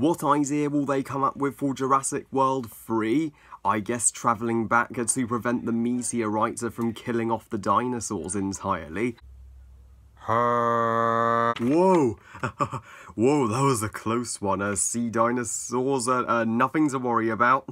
What idea will they come up with for Jurassic World 3? I guess travelling back to prevent the meteorite from killing off the dinosaurs entirely. Whoa! Whoa, that was a close one. Sea dinosaurs, nothing to worry about.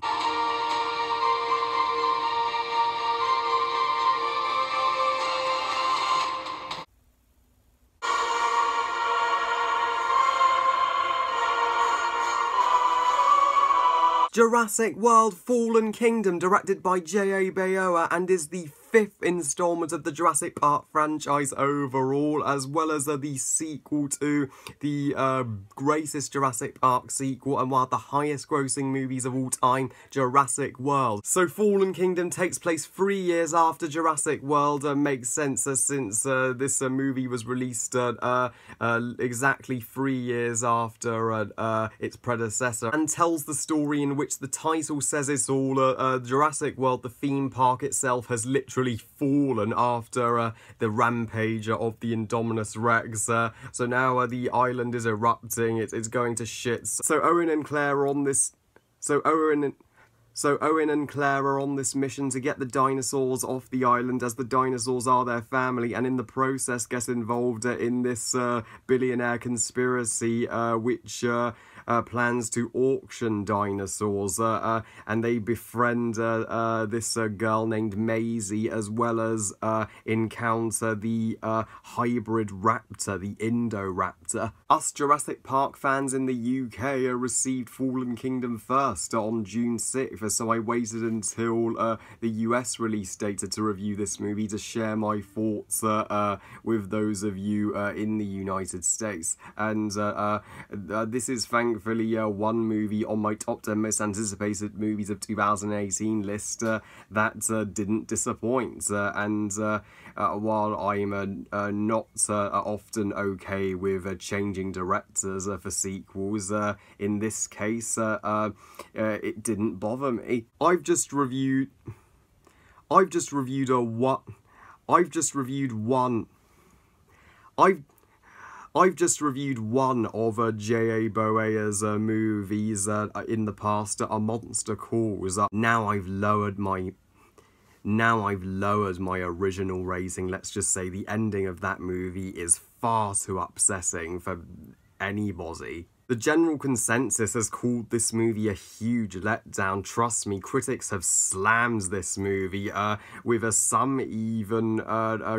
Jurassic World Fallen Kingdom, directed by J.A. Bayona, and is the 5th instalment of the Jurassic Park franchise overall, as well as the sequel to the greatest Jurassic Park sequel and one of the highest grossing movies of all time, Jurassic World. So Fallen Kingdom takes place 3 years after Jurassic World. Makes sense since this movie was released exactly 3 years after its predecessor, and tells the story in which the title says it's all. Jurassic World, the theme park itself, has literally fallen after the rampage of the Indominus Rex. So now the island is erupting. It's going to shit. So Owen and Claire are on this. So Owen and Claire are on this mission to get the dinosaurs off the island, as the dinosaurs are their family, and in the process get involved in this billionaire conspiracy which plans to auction dinosaurs, and they befriend this girl named Maisie, as well as encounter the hybrid raptor, the Indoraptor. Us Jurassic Park fans in the UK received Fallen Kingdom first on June 6th, so I waited until the US release date to review this movie to share my thoughts with those of you in the United States. And this is thankfully one movie on my top 10 most anticipated movies of 2018 list that didn't disappoint. And while I'm not often okay with changing directors for sequels, in this case it didn't bother me. I've just reviewed one of J.A. Bayona's movies in the past, A Monster Calls. Now I've lowered my original rating. Let's just say the ending of that movie is far too upsetting for anybody. The general consensus has called this movie a huge letdown. Trust me, critics have slammed this movie, with some even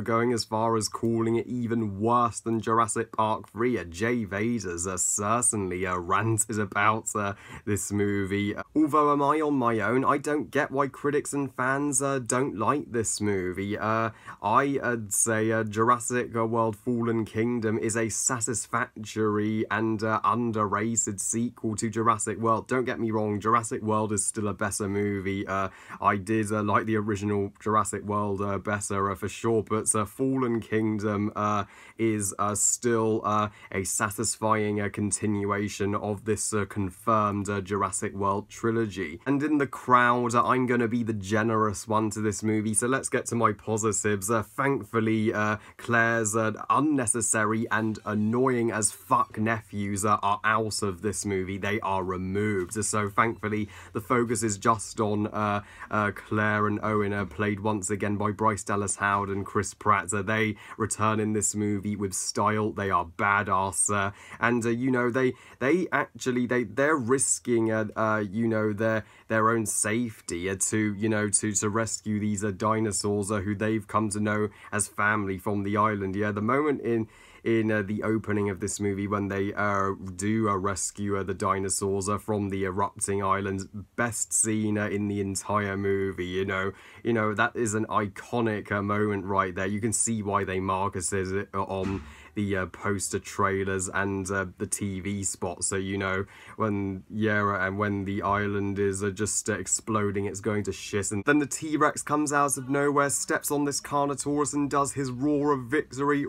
going as far as calling it even worse than Jurassic Park 3. Jay Vader's certainly ranted about this movie. Although am I on my own? I don't get why critics and fans don't like this movie. I'd say Jurassic World Fallen Kingdom is a satisfactory and underrated sequel to Jurassic World. Don't get me wrong, Jurassic World is still a better movie. I did like the original Jurassic World better for sure, but Fallen Kingdom is still a satisfying continuation of this confirmed Jurassic World trilogy. And in the crowd, I'm going to be the generous one to this movie, so let's get to my positives. Thankfully, Claire's unnecessary and annoying as fuck nephews are out of this movie. They are removed. So thankfully, the focus is just on Claire and Owen, played once again by Bryce Dallas Howard and Chris Pratt. They return in this movie with style. They are badass, and you know, they're risking you know, their own safety to rescue these dinosaurs who they've come to know as family from the island. Yeah, the moment in the opening of this movie when they do rescue the dinosaurs from the erupting island, best scene in the entire movie. You know that is an iconic moment right there. You can see why they marketed it on the poster trailers and the TV spots. So you know, when the island is just exploding, it's going to shit, and then the T-Rex comes out of nowhere, steps on this Carnotaurus and does his roar of victory.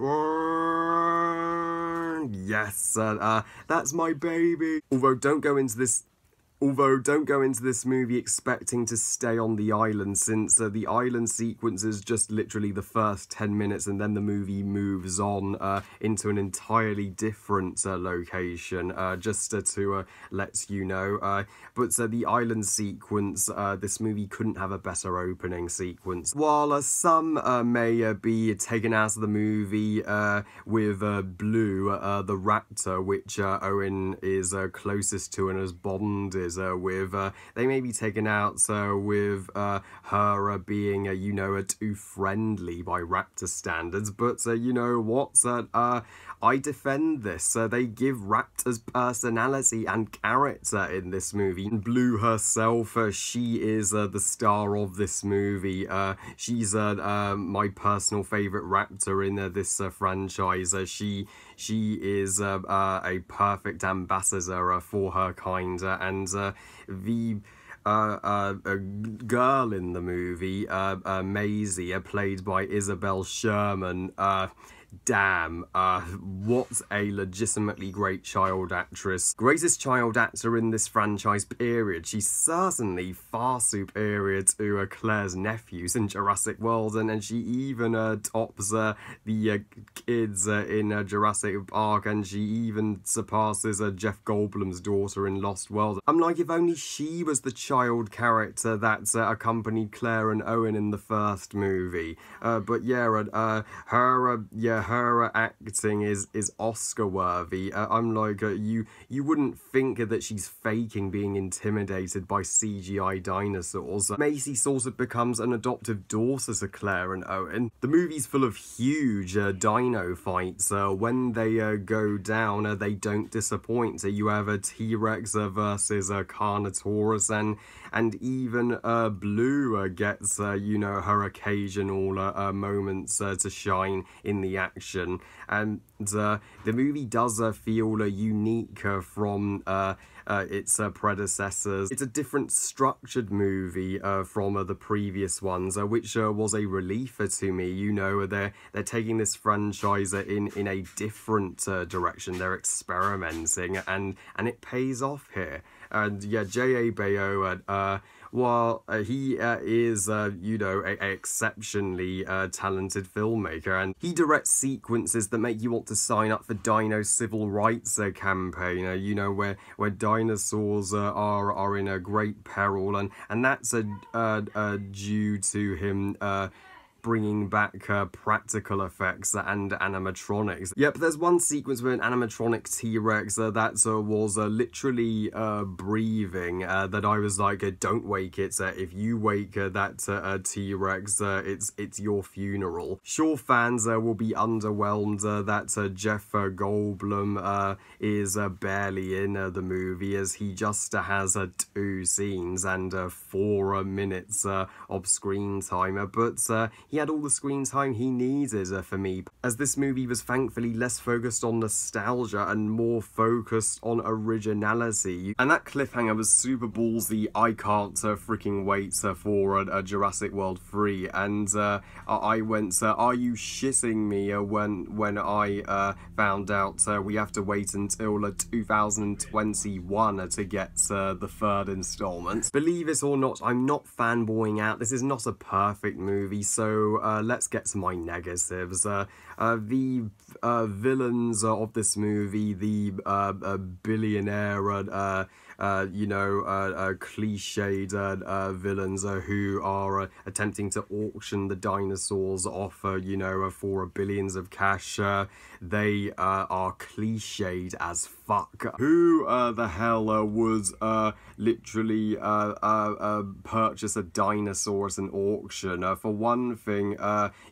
Yes, that's my baby. Although don't go into this Although, don't go into this movie expecting to stay on the island, since the island sequence is just literally the first 10 minutes, and then the movie moves on into an entirely different location, just to let you know. But the island sequence, this movie couldn't have a better opening sequence. While some may be taken out of the movie with Blue, the raptor, which Owen is closest to and as Bond is with, they may be taken out with her being, you know, too friendly by raptor standards, but you know what, I defend this. They give raptors personality and character in this movie. Blue herself, she is the star of this movie. She's my personal favourite raptor in this franchise. She is a perfect ambassador for her kind, and the girl in the movie, Maisie, played by Isabel Sherman, damn, what a legitimately great child actress. Greatest child actor in this franchise, period. She's certainly far superior to Claire's nephews in Jurassic World, and she even tops the kids in Jurassic Park, and she even surpasses Jeff Goldblum's daughter in Lost World. I'm like, if only she was the child character that accompanied Claire and Owen in the first movie. But yeah, her acting is Oscar worthy. I'm like, you wouldn't think that she's faking being intimidated by CGI dinosaurs. Macy sort of becomes an adoptive daughter to Claire and Owen. The movie's full of huge dino fights. When they go down, they don't disappoint. You have a T-Rex versus a Carnotaurus, and even Blue gets, you know, her occasional moments to shine in the action. And the movie does feel unique from its predecessors. It's a different structured movie from the previous ones, which was a relief to me. You know, they're taking this franchise in a different direction. They're experimenting, and it pays off here. And yeah, J.A. Bayo, while he is, you know, an exceptionally talented filmmaker, and he directs sequences that make you want to sign up for Dino civil rights campaign, you know, where dinosaurs are in a great peril, and that's due to him bringing back practical effects and animatronics. Yep, there's one sequence with an animatronic T-Rex that was literally breathing, that I was like, don't wake it. If you wake that T-Rex, it's your funeral. Sure, fans will be underwhelmed that Jeff Goldblum is barely in the movie, as he just has 2 scenes and 4 minutes of screen time, but he had all the screen time he needed for me, as this movie was thankfully less focused on nostalgia and more focused on originality. And that cliffhanger was super ballsy. I can't freaking wait for Jurassic World 3, and I went, are you shitting me, when I found out we have to wait until 2021 to get the 3rd installment. Believe it or not, I'm not fanboying out. This is not a perfect movie, so let's get to my negatives. The villains of this movie, the billionaire, you know, cliched villains who are attempting to auction the dinosaurs off, you know, for billions of cash. They are cliched as fuck. Who the hell would literally purchase a dinosaur at an auction? For one thing,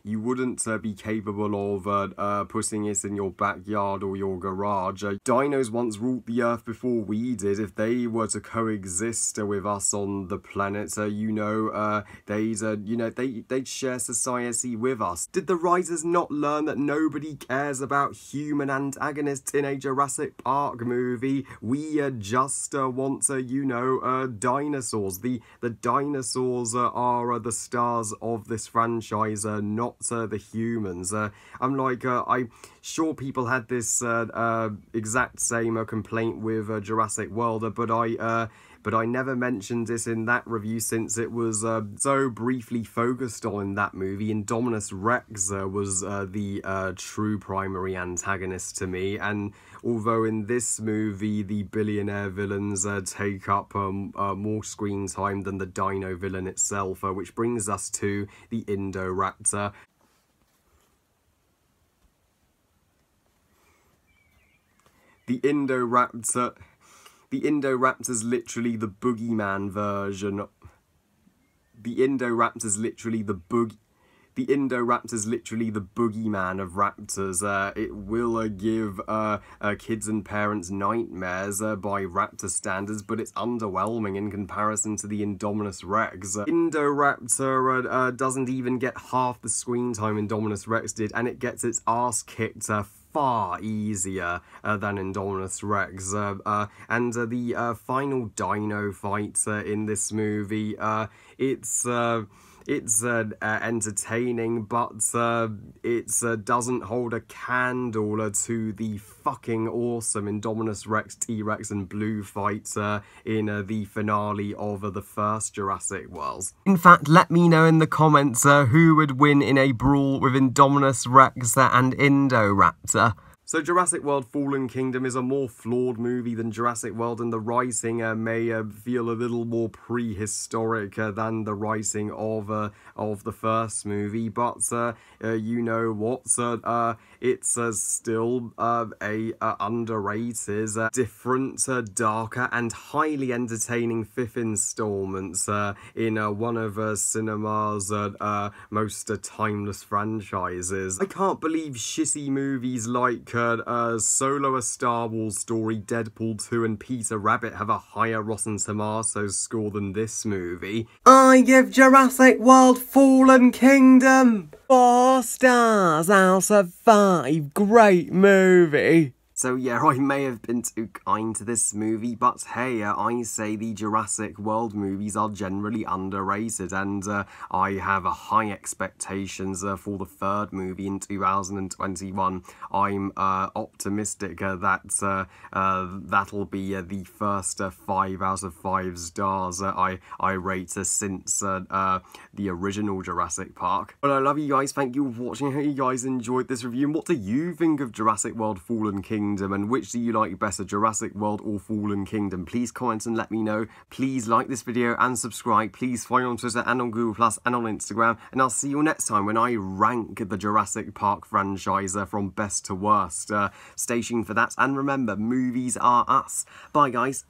you wouldn't be capable of putting it in your backyard or your garage. Dinos once ruled the earth before we did. If they were to coexist with us on the planet, you know, they'd share society with us. Did the writers not learn that nobody cares about human antagonists in a Jurassic Park movie? We just want to, you know, dinosaurs. The dinosaurs are the stars of this franchise, not the humans. I'm like, I'm sure people had this exact same complaint with Jurassic World, but but I never mentioned this in that review since it was so briefly focused on in that movie. Indominus Rex was the true primary antagonist to me, and although in this movie the billionaire villains take up more screen time than the dino villain itself, which brings us to the Indoraptor. The Indoraptor's literally the boogeyman version. The Indoraptor's literally the boogeyman of raptors. It will give kids and parents nightmares by raptor standards, but it's underwhelming in comparison to the Indominus Rex. Indoraptor doesn't even get half the screen time Indominus Rex did, and it gets its ass kicked far easier than Indominus Rex. And the final dino fight in this movie, it's entertaining, but it doesn't hold a candle to the fucking awesome Indominus Rex, T-Rex and Blue fight in the finale of the first Jurassic World. In fact, let me know in the comments who would win in a brawl with Indominus Rex and Indoraptor. So Jurassic World Fallen Kingdom is a more flawed movie than Jurassic World, and the writing may feel a little more prehistoric than the writing of the first movie, but you know what, it's still a underrated, different, darker and highly entertaining fifth installment in one of cinema's most timeless franchises. I can't believe shitty movies like Solo: A Star Wars Story, Deadpool 2 and Peter Rabbit have a higher Rotten Tomatoes score than this movie. I give Jurassic World Fallen Kingdom 4 stars out of 5. Great movie. So yeah, I may have been too kind to this movie, but hey, I say the Jurassic World movies are generally underrated, and I have high expectations for the third movie in 2021. I'm optimistic that that'll be the first 5 out of 5 stars I rate since the original Jurassic Park. But I love you guys, thank you for watching, I hope you guys enjoyed this review, and what do you think of Jurassic World Fallen Kingdom? And which do you like better, Jurassic World or Fallen Kingdom? Please comment and let me know. Please like this video and subscribe. Please follow me on Twitter and on Google Plus and on Instagram. And I'll see you next time when I rank the Jurassic Park franchise from best to worst. Stay tuned for that. And remember, movies are us. Bye, guys.